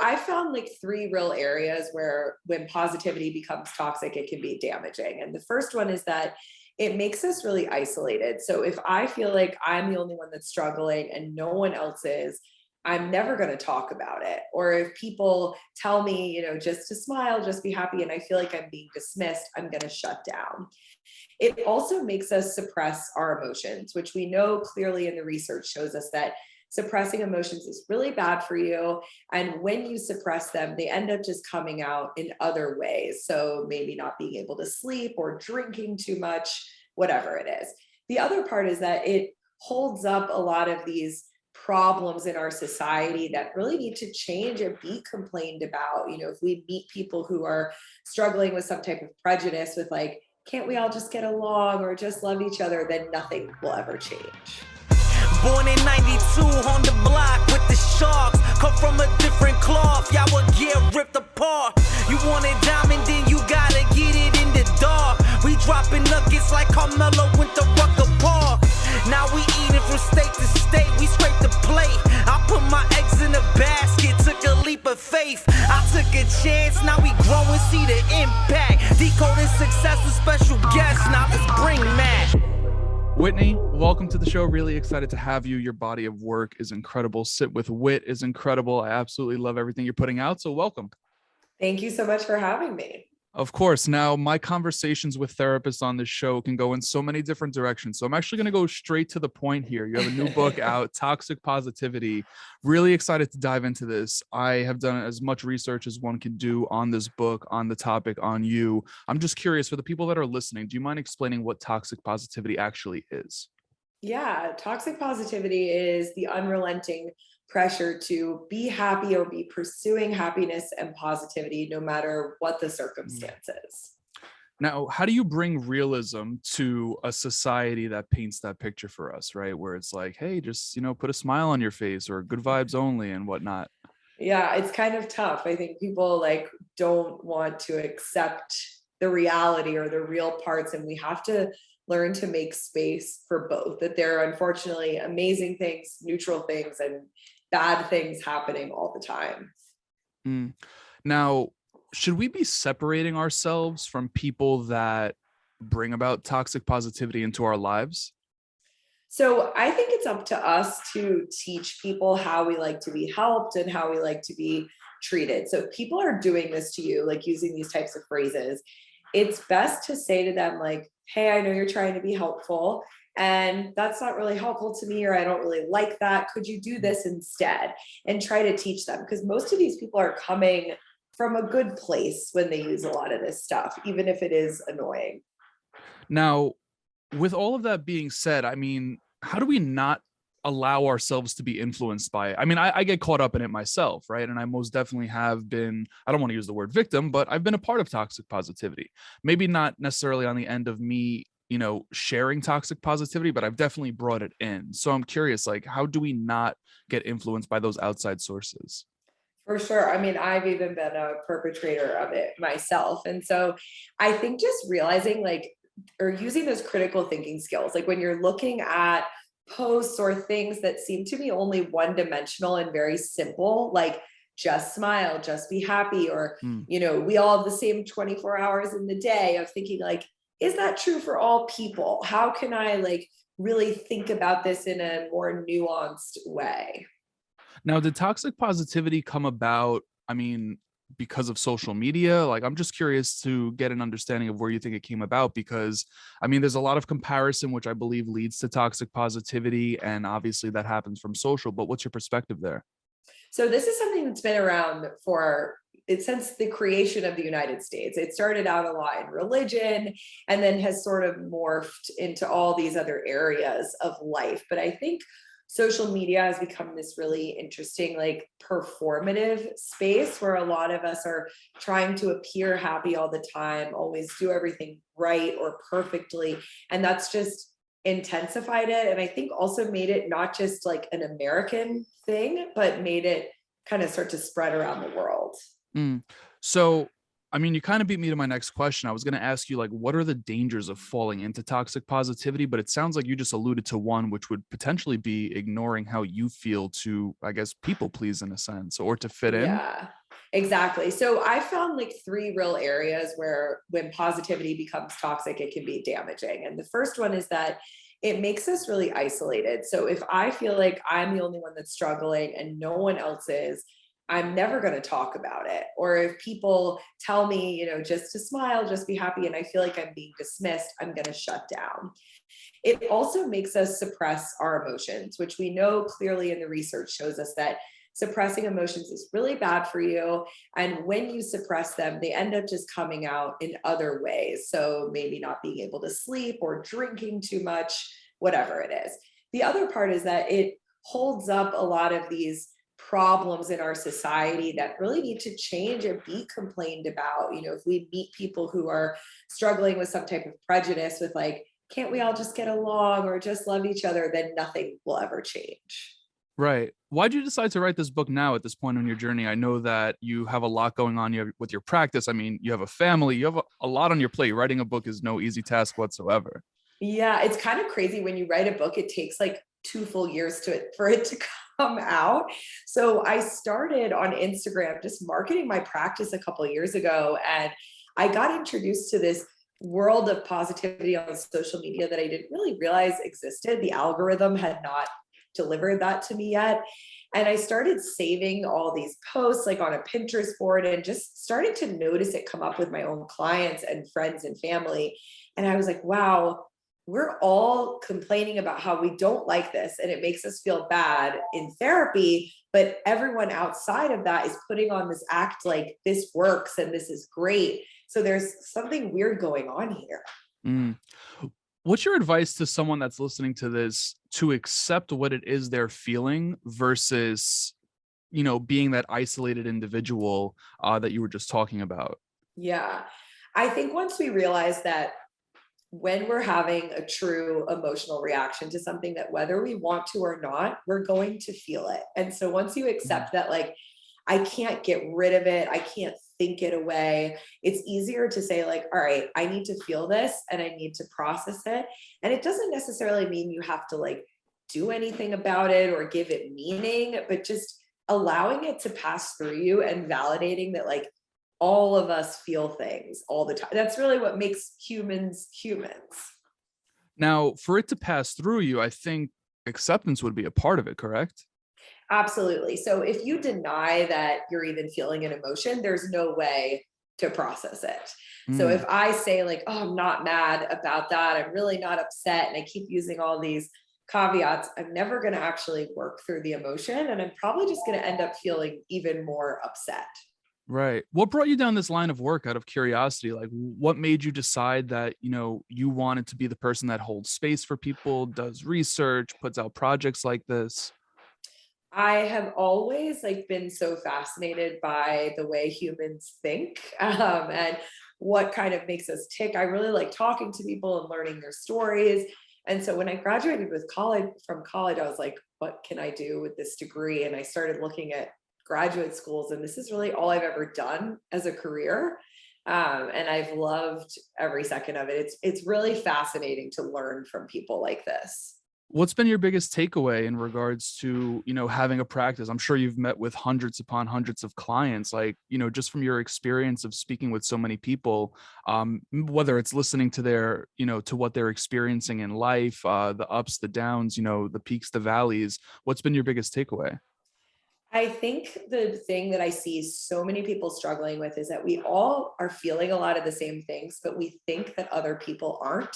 I found like three real areas where when positivity becomes toxic, it can be damaging. And the first one is that it makes us really isolated. So if I feel like I'm the only one that's struggling and no one else is, I'm never going to talk about it. Or if people tell me, just to smile, just be happy, and I feel like I'm being dismissed, I'm going to shut down. It also makes us suppress our emotions, which we know clearly in the research shows us that suppressing emotions is really bad for you. And when you suppress them, they end up just coming out in other ways. So maybe not being able to sleep or drinking too much, whatever it is. The other part is that it holds up a lot of these problems in our society that really need to change and be complained about. If we meet people who are struggling with some type of prejudice with like, can't we all just get along or just love each other, then nothing will ever change. Born in 92 on the block with the Sharks. Come from a different cloth, y'all would get ripped apart. You want it diamond, then you gotta get it in the dark. We dropping nuggets like Carmelo went to Rucker Park. Now we eating from state to state, we scrape the plate. I put my eggs in a basket, took a leap of faith. I took a chance, now we grow and see the impact. Decoding success with special guests, now let's bring that. Whitney, welcome to the show. Really excited to have you. Your body of work is incredible. Sit with Wit is incredible. I absolutely love everything you're putting out, so welcome. Thank you so much for having me. Of course. Now, my conversations with therapists on this show can go in so many different directions. So I'm actually going to go straight to the point here. You have a new book out, Toxic Positivity. Really excited to dive into this. I have done as much research as one can do on this book, on the topic, on you. I'm just curious, for the people that are listening, do you mind explaining what toxic positivity actually is? Yeah, toxic positivity is the unrelenting pressure to be happy or be pursuing happiness and positivity no matter what the circumstances. Now, how do you bring realism to a society that paints that picture for us, right? Where it's like, hey, just, put a smile on your face or good vibes only and whatnot. Yeah, it's kind of tough. I think people don't want to accept the reality or the real parts, and we have to learn to make space for both, that there are unfortunately amazing things, neutral things, and bad things happening all the time. Now, should we be separating ourselves from people that bring about toxic positivity into our lives? So I think it's up to us to teach people how we like to be helped and how we like to be treated. So if people are doing this to you, like using these types of phrases, it's best to say to them like, hey, I know you're trying to be helpful, and that's not really helpful to me, or I don't really like that. Could you do this instead? And try to teach them, because most of these people are coming from a good place when they use a lot of this stuff, even if it is annoying. Now, with all of that being said, I mean, how do we not allow ourselves to be influenced by it? I mean, I get caught up in it myself, right? And I most definitely have been, I don't want to use the word victim, but I've been a part of toxic positivity. Maybe not necessarily on the end of me, sharing toxic positivity, but I've definitely brought it in. So I'm curious, like, how do we not get influenced by those outside sources? For sure. I mean, I've even been a perpetrator of it myself. And so I think just realizing or using those critical thinking skills, like when you're looking at posts or things that seem to be only one dimensional and very simple, like just smile, just be happy, or, we all have the same 24 hours in the day, of thinking like, is that true for all people? How can I really think about this in a more nuanced way? Now, did toxic positivity come about, because of social media? Like, I'm just curious to get an understanding of where you think it came about, because, there's a lot of comparison, which I believe leads to toxic positivity. And obviously that happens from social, but what's your perspective there? So this is something that's been around since the creation of the United States. It started out a lot in religion and then has sort of morphed into all these other areas of life. But I think social media has become this really interesting, performative space where a lot of us are trying to appear happy all the time, always do everything right or perfectly. And that's just intensified it. And I think also made it not just an American thing, but made it kind of start to spread around the world. So, I mean, you kind of beat me to my next question. I was going to ask you, like, what are the dangers of falling into toxic positivity? But it sounds like you just alluded to one, which would potentially be ignoring how you feel to, I guess, people please in a sense, or to fit in. Yeah, exactly. So I found like three real areas where when positivity becomes toxic, it can be damaging. And the first one is that it makes us really isolated. So if I feel like I'm the only one that's struggling and no one else is, I'm never going to talk about it. Or if people tell me, just to smile, just be happy, and I feel like I'm being dismissed, I'm going to shut down. It also makes us suppress our emotions, which we know clearly in the research shows us that suppressing emotions is really bad for you. And when you suppress them, they end up just coming out in other ways. So maybe not being able to sleep or drinking too much, whatever it is. The other part is that it holds up a lot of these problems in our society that really need to change and be complained about. If we meet people who are struggling with some type of prejudice with like, can't we all just get along or just love each other, then nothing will ever change. Right. Why'd you decide to write this book now at this point in your journey? I know that you have a lot going on with your practice. I mean, you have a family, you have a lot on your plate. Writing a book is no easy task whatsoever. Yeah, it's kind of crazy when you write a book, it takes like 2 full years for it to come out. So I started on Instagram just marketing my practice a couple of years ago, and I got introduced to this world of positivity on social media that I didn't really realize existed. The algorithm had not delivered that to me yet. And I started saving all these posts like on a Pinterest board and just started to notice it come up with my own clients and friends and family. And I was like, wow, we're all complaining about how we don't like this and it makes us feel bad in therapy. But everyone outside of that is putting on this act like this works and this is great. So there's something weird going on here. Mm. What's your advice to someone that's listening to this to accept what it is they're feeling versus, being that isolated individual that you were just talking about? Yeah. I think once we realize that when we're having a true emotional reaction to something, that whether we want to or not, we're going to feel it. And so once you accept that, like, I can't get rid of it, I can't think it away, it's easier to say, like, all right, I need to feel this and I need to process it. And it doesn't necessarily mean you have to like do anything about it or give it meaning, but just allowing it to pass through you and validating that, like, all of us feel things all the time. That's really what makes humans humans. Now, for it to pass through you, I think acceptance would be a part of it, correct? Absolutely. So if you deny that you're even feeling an emotion, there's no way to process it. So Mm. if I say, like, oh, I'm not mad about that, I'm really not upset, and I keep using all these caveats, I'm never going to actually work through the emotion. And I'm probably just going to end up feeling even more upset. Right. What brought you down this line of work out of curiosity? Like, what made you decide that, you wanted to be the person that holds space for people, does research, puts out projects like this? I have always like been so fascinated by the way humans think, and what kind of makes us tick. I really like talking to people and learning their stories. And so when I graduated from college, I was like, what can I do with this degree? And I started looking at graduate schools, and this is really all I've ever done as a career. And I've loved every second of it. It's really fascinating to learn from people like this. What's been your biggest takeaway in regards to, having a practice? I'm sure you've met with hundreds upon hundreds of clients, like, just from your experience of speaking with so many people, whether it's listening to their, to what they're experiencing in life, the ups, the downs, the peaks, the valleys. What's been your biggest takeaway? I think the thing that I see so many people struggling with is that we all are feeling a lot of the same things, but we think that other people aren't,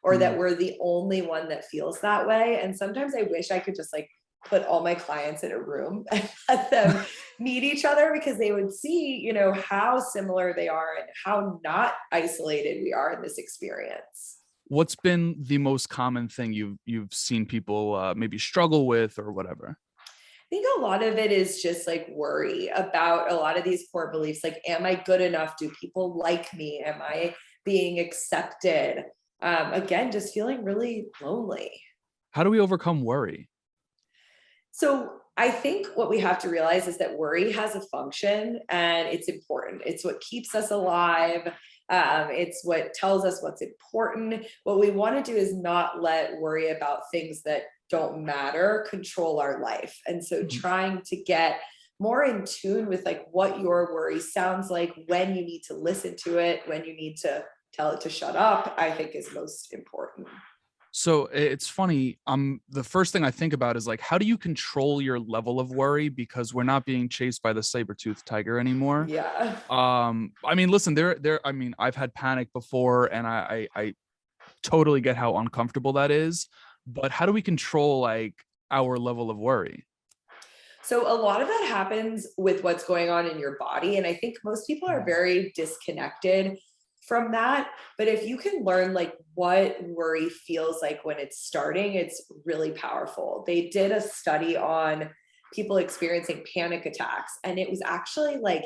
or that Mm. we're the only one that feels that way. And sometimes I wish I could just like put all my clients in a room and let them meet each other, because they would see, how similar they are and how not isolated we are in this experience. What's been the most common thing you've seen people maybe struggle with or whatever? I think a lot of it is just like worry about a lot of these core beliefs. Like, am I good enough? Do people like me? Am I being accepted? Again, just feeling really lonely. How do we overcome worry? So I think what we have to realize is that worry has a function and it's important. It's what keeps us alive. It's what tells us what's important. What we want to do is not let worry about things that don't matter control our life. And so Mhm. trying to get more in tune with like what your worry sounds like, when you need to listen to it, when you need to tell it to shut up, I think is most important. So it's funny. The first thing I think about is like, how do you control your level of worry because we're not being chased by the saber-toothed tiger anymore? Yeah. I mean, listen, I mean, I've had panic before, and I totally get how uncomfortable that is. But how do we control like our level of worry? So a lot of that happens with what's going on in your body. And I think most people are Mhm. very disconnected from that. But if you can learn like what worry feels like when it's starting, it's really powerful. They did a study on people experiencing panic attacks, and it was actually like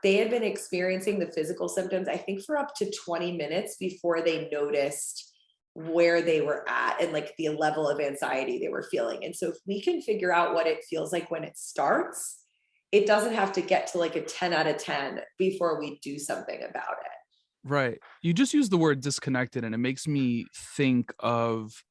they had been experiencing the physical symptoms, I think, for up to 20 minutes before they noticed where they were at and like the level of anxiety they were feeling. And so if we can figure out what it feels like when it starts, it doesn't have to get to like a 10 out of 10 before we do something about it. Right. You just use the word disconnected, and it makes me think of,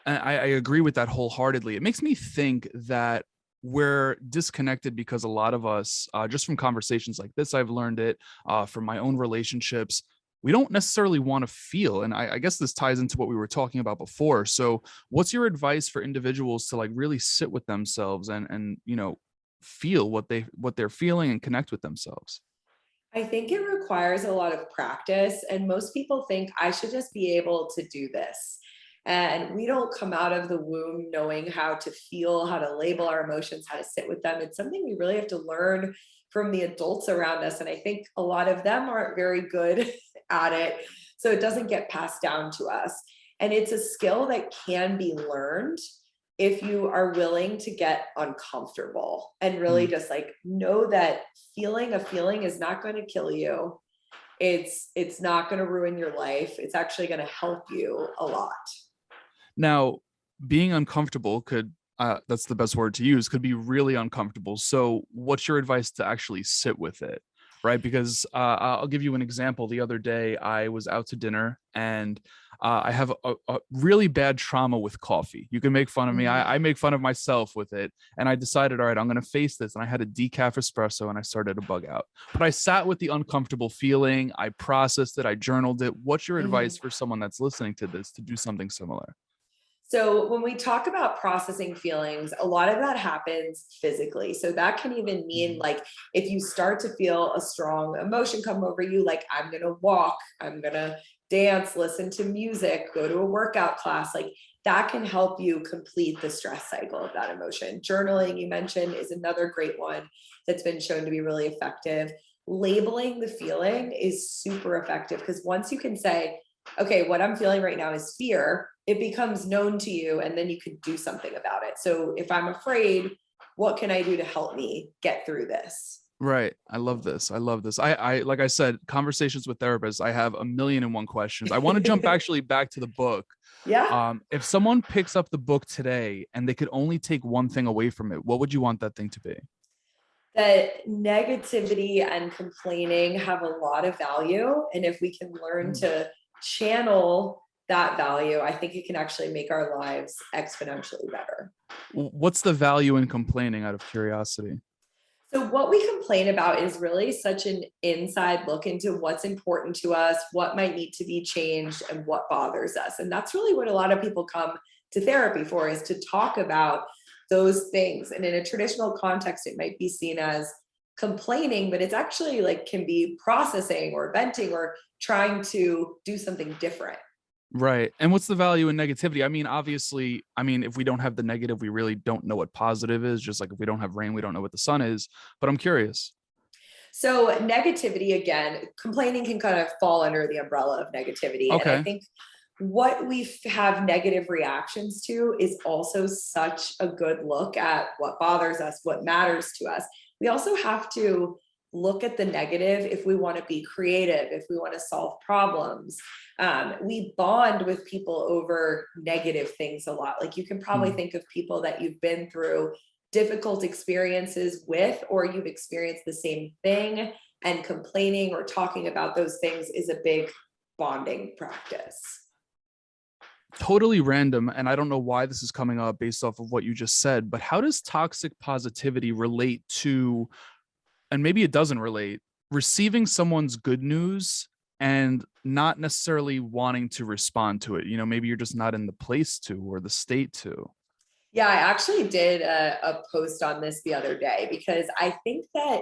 and I agree with that wholeheartedly. It makes me think that we're disconnected because a lot of us, just from conversations like this, I've learned it from my own relationships. We don't necessarily want to feel, and I guess this ties into what we were talking about before. So, what's your advice for individuals to like really sit with themselves and feel what they're feeling and connect with themselves? I think it requires a lot of practice, and most people think I should just be able to do this. And we don't come out of the womb knowing how to feel, how to label our emotions, how to sit with them. It's something we really have to learn from the adults around us. And I think a lot of them aren't very good at it. So it doesn't get passed down to us. And it's a skill that can be learned if you are willing to get uncomfortable and really Mm. just like know that feeling a feeling is not going to kill you. It's not going to ruin your life. It's actually going to help you a lot. Now, being uncomfortable could, that's the best word to use, could be really uncomfortable. So, what's your advice to actually sit with it? Right. Because I'll give you an example. The other day, I was out to dinner, and I have a really bad trauma with coffee. You can make fun of me. Mhm. I make fun of myself with it. And I decided, all right, I'm going to face this. And I had a decaf espresso, and I started to bug out. But I sat with the uncomfortable feeling. I processed it. I journaled it. What's your Mhm. advice for someone that's listening to this to do something similar? So when we talk about processing feelings, a lot of that happens physically. So that can even mean Mhm. like if you start to feel a strong emotion come over you, like I'm going to walk, I'm going to dance, listen to music, go to a workout class, like that can help you complete the stress cycle of that emotion. Journaling, you mentioned, is another great one that's been shown to be really effective. Labeling the feeling is super effective because once you can say, okay, what I'm feeling right now is fear, it becomes known to you, and then you can do something about it. So if I'm afraid, what can I do to help me get through this? Right. I love this. I love this. Like I said, conversations with therapists, I have a million and one questions. I want to jump actually back to the book. Yeah. If someone picks up the book today and they could only take one thing away from it, what would you want that thing to be? That negativity and complaining have a lot of value. And if we can learn Mm. to channel that value, I think it can actually make our lives exponentially better. What's the value in complaining out of curiosity? So, what we complain about is really such an inside look into what's important to us, what might need to be changed, and what bothers us. And that's really what a lot of people come to therapy for, is to talk about those things. And in a traditional context, it might be seen as complaining, but it's actually like can be processing or venting or trying to do something different. Right. And what's the value in negativity? I mean, obviously, I mean, if we don't have the negative, we really don't know what positive is. Just like if we don't have rain, we don't know what the sun is. But I'm curious. So negativity, again, complaining can kind of fall under the umbrella of negativity. And I Okay. think what we have negative reactions to is also such a good look at what bothers us, what matters to us. We also have to look at the negative if we want to be creative, if we want to solve problems. We bond with people over negative things a lot. Like you can probably Hmm. think of people that you've been through difficult experiences with, or you've experienced the same thing, and complaining or talking about those things is a big bonding practice. Totally random, and I don't know why this is coming up based off of what you just said, but how does toxic positivity relate to, and maybe it doesn't relate, receiving someone's good news and not necessarily wanting to respond to it? Maybe you're just not in the place to, or the state to. Yeah, I actually did a post on this the other day, because I think that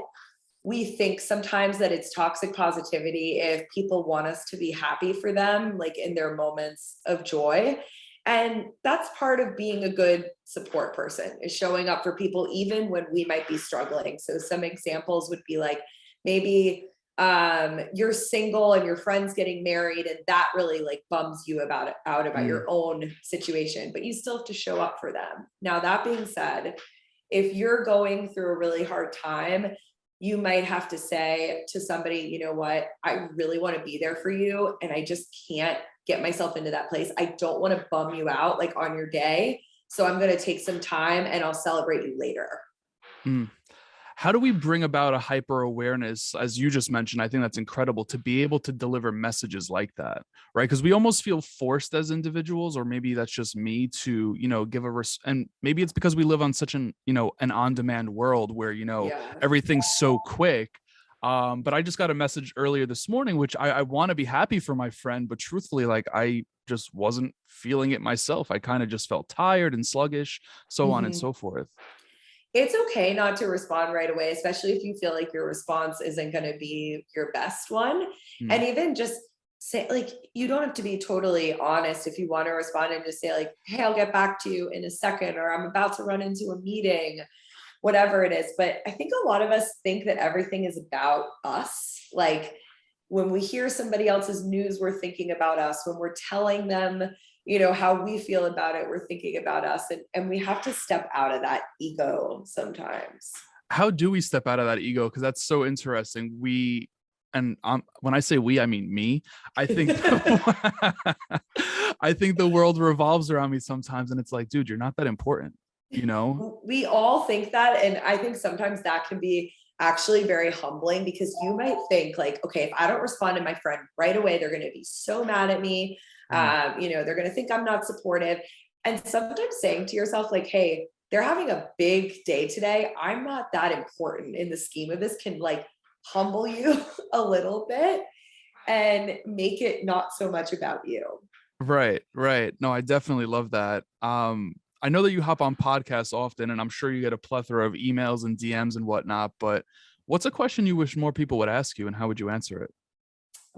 we think sometimes that it's toxic positivity if people want us to be happy for them, like in their moments of joy. And that's part of being a good support person, is showing up for people even when we might be struggling. So some examples would be like, maybe you're single and your friend's getting married, and that really like bums you out about your own situation, but you still have to show up for them. Now, that being said, if you're going through a really hard time, you might have to say to somebody, you know what, I really want to be there for you, and I just can't get myself into that place. I don't want to bum you out like on your day. So I'm going to take some time and I'll celebrate you later. How do we bring about a hyper awareness, as you just mentioned? I think that's incredible, to be able to deliver messages like that, right? Because we almost feel forced as individuals, or maybe that's just me, to, give and maybe it's because we live on such an on-demand world where, Yeah. everything's so quick. But I just got a message earlier this morning, which I want to be happy for my friend, but truthfully, like, I just wasn't feeling it myself. I kind of just felt tired and sluggish, so on and so forth. It's okay not to respond right away, especially if you feel like your response isn't going to be your best one. And even just say, like, you don't have to be totally honest if you want to respond, and just say like, hey, I'll get back to you in a second, or I'm about to run into a meeting, whatever it is. But I think a lot of us think that everything is about us. Like, when we hear somebody else's news, we're thinking about us. When we're telling them, how we feel about it, we're thinking about us. And we have to step out of that ego sometimes. How do we step out of that ego? Because that's so interesting. And when I say we, I mean me. I think I think the world revolves around me sometimes, and it's like, dude, you're not that important, We all think that. And I think sometimes that can be actually very humbling, because you might think like, okay, if I don't respond to my friend right away, they're going to be so mad at me. They're going to think I'm not supportive. And sometimes saying to yourself like, hey, they're having a big day today, I'm not that important in the scheme of this, can like humble you a little bit and make it not so much about you. Right. No, I definitely love that. I know that you hop on podcasts often, and I'm sure you get a plethora of emails and DMs and whatnot, but what's a question you wish more people would ask you, and how would you answer it?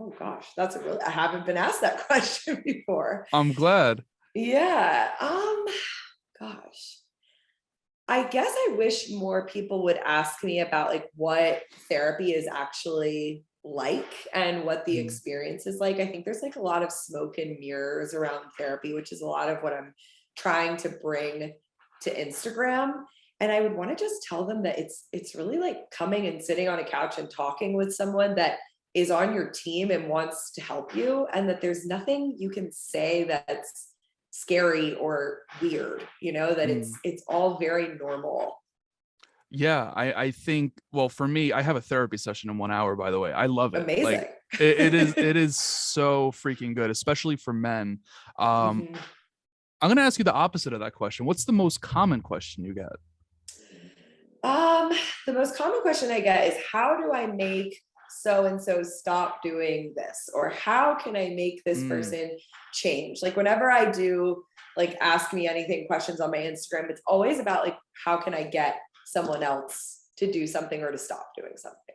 Oh gosh, I haven't been asked that question before. I'm glad. Yeah. Gosh. I guess I wish more people would ask me about like what therapy is actually like, and what the experience is like. I think there's like a lot of smoke and mirrors around therapy, which is a lot of what I'm trying to bring to Instagram. And I would want to just tell them that it's really like coming and sitting on a couch and talking with someone that is on your team and wants to help you, and that there's nothing you can say that's scary or weird, that it's all very normal. Yeah, I think, well, for me, I have a therapy session in 1 hour, by the way. I love it. Amazing. Like, it is so freaking good, especially for men. I'm going to ask you the opposite of that question. What's the most common question you get? The most common question I get is, how do I make so and so stop doing this, or how can I make this person change? Like, whenever I do like ask me anything questions on my Instagram, it's always about like, how can I get someone else to do something or to stop doing something?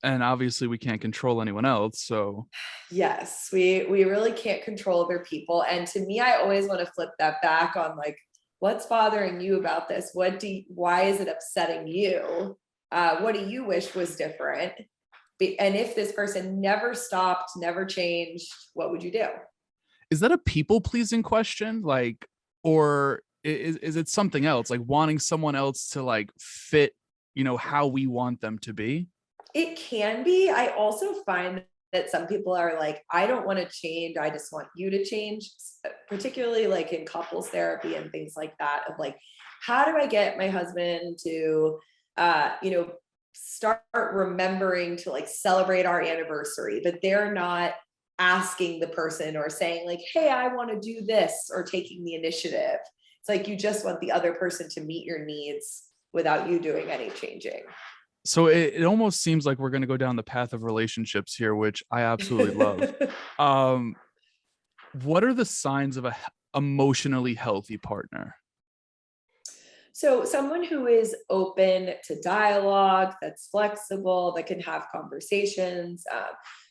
And obviously we can't control anyone else, so yes, we really can't control other people. And to me, I always want to flip that back on like, what's bothering you about this? Why is it upsetting you? What do you wish was different? And if this person never stopped, never changed, what would you do? Is that a people pleasing question? Like, or is it something else, like wanting someone else to like fit, how we want them to be? It can be. I also find that some people are like, I don't want to change, I just want you to change, particularly like in couples therapy and things like that, of like, how do I get my husband to, start remembering to like celebrate our anniversary, but they're not asking the person or saying like, hey, I want to do this, or taking the initiative. It's like, you just want the other person to meet your needs without you doing any changing. So it almost seems like we're going to go down the path of relationships here, which I absolutely love. What are the signs of a emotionally healthy partner? So someone who is open to dialogue, that's flexible, that can have conversations.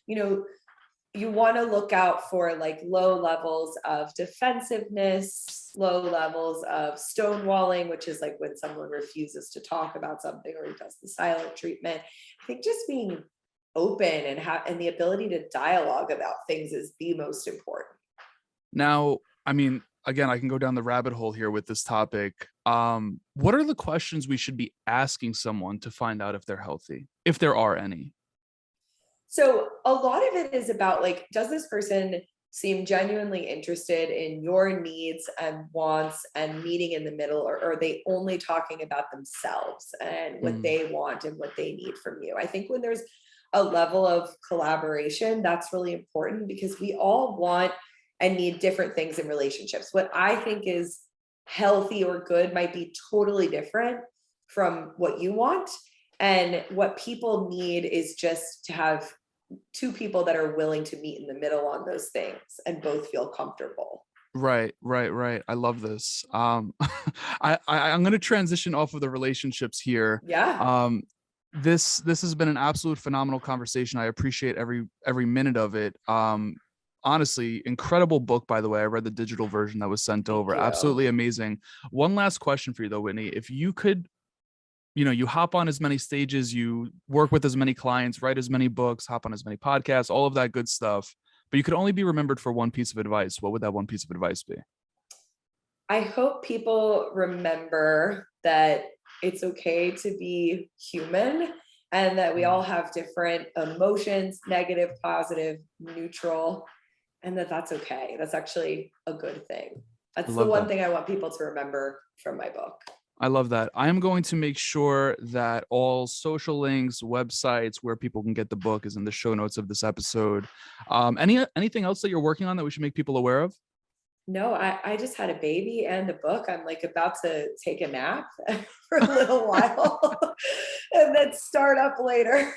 You want to look out for like low levels of defensiveness, low levels of stonewalling, which is like when someone refuses to talk about something or does the silent treatment. I think just being open and the ability to dialogue about things is the most important. Now, I mean, again, I can go down the rabbit hole here with this topic. What are the questions we should be asking someone to find out if they're healthy, if there are any? So a lot of it is about like, does this person seem genuinely interested in your needs and wants and meeting in the middle, or are they only talking about themselves and what they want and what they need from you? I think when there's a level of collaboration, that's really important, because we all want and need different things in relationships. What I think is healthy or good might be totally different from what you want. And what people need is just to have two people that are willing to meet in the middle on those things and both feel comfortable. Right. I love this. I'm going to transition off of the relationships here. Yeah. This has been an absolute phenomenal conversation. I appreciate every minute of it. Honestly, incredible book, by the way. I read the digital version that was sent over. Absolutely amazing. One last question for you though, Whitney. If you could, you hop on as many stages, you work with as many clients, write as many books, hop on as many podcasts, all of that good stuff, but you could only be remembered for one piece of advice, what would that one piece of advice be? I hope people remember that it's okay to be human, and that we all have different emotions, negative, positive, neutral, and that's okay. That's actually a good thing. That's the one thing I want people to remember from my book. I love that. I am going to make sure that all social links, websites where people can get the book is in the show notes of this episode. Anything else that you're working on that we should make people aware of? No, I just had a baby and a book. I'm like about to take a nap for a little while and then start up later.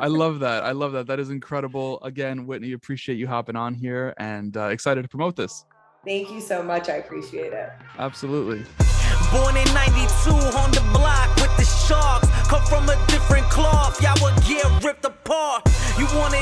I love that. That is incredible. Again, Whitney, appreciate you hopping on here, and excited to promote this. Thank you so much. I appreciate it. Absolutely. Born in 92 on the block with the sharks. Come from a different cloth, y'all would get ripped apart. You want it